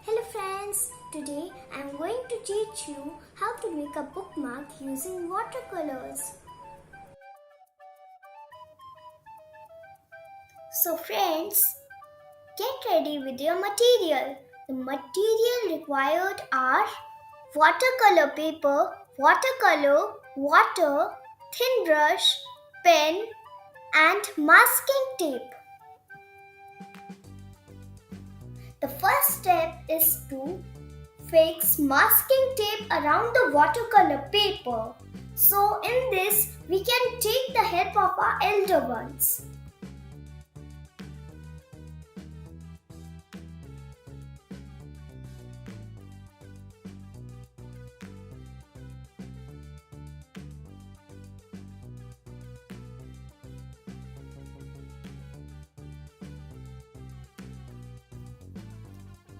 Hello friends, today I am going to teach you how to make a bookmark using watercolors. So friends, get ready with your material. The material required are watercolor paper, watercolor, water, thin brush, pen and masking tape. The first step is to fix masking tape around the watercolor paper. So in this, we can take the help of our elder ones.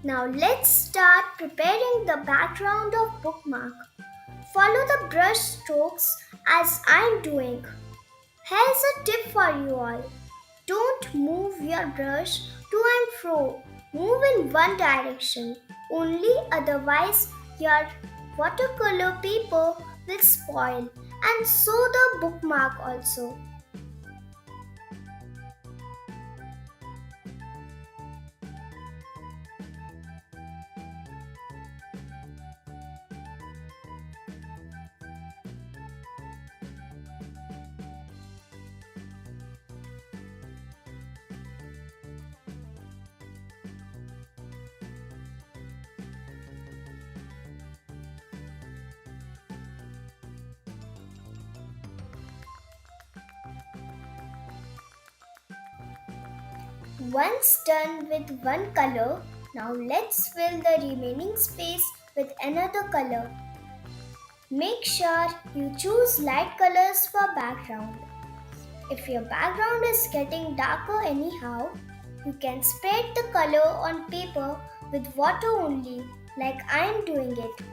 Now let's start preparing the background of bookmark. Follow the brush strokes as I'm doing. Here's a tip for you all. Don't move your brush to and fro. Move in one direction only, otherwise your watercolor paper will spoil, and so the bookmark also. Once done with one color, now let's fill the remaining space with another color. Make sure you choose light colors for background. If your background is getting darker anyhow, you can spread the color on paper with water only, like I am doing it.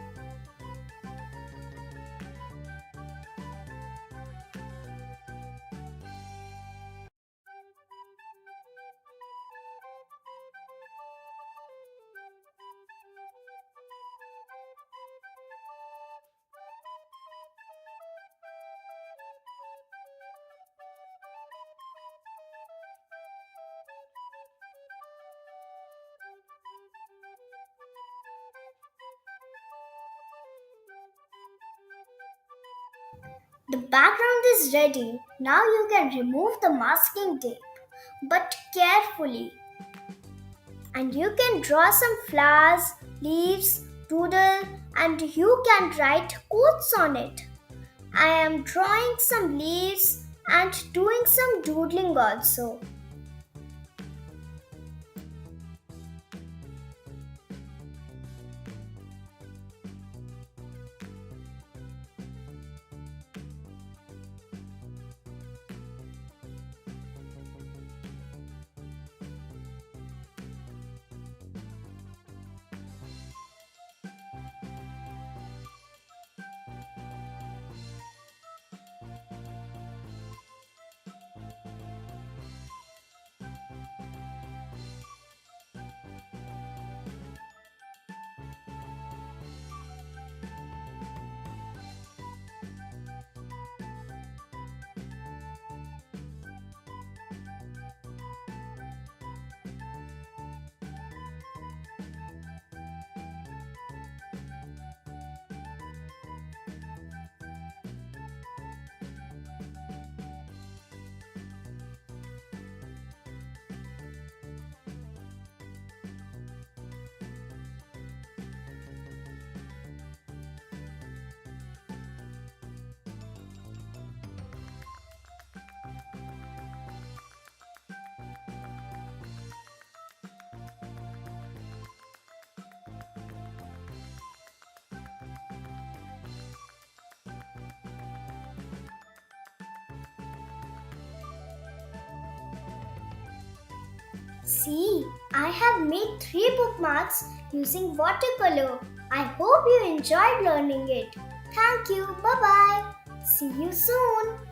The background is ready. Now you can remove the masking tape, but carefully. And you can draw some flowers, leaves, doodle, and you can write quotes on it. I am drawing some leaves and doing some doodling also. See, I have made 3 bookmarks using watercolor. I hope you enjoyed learning it. Thank you. Bye bye. See you soon.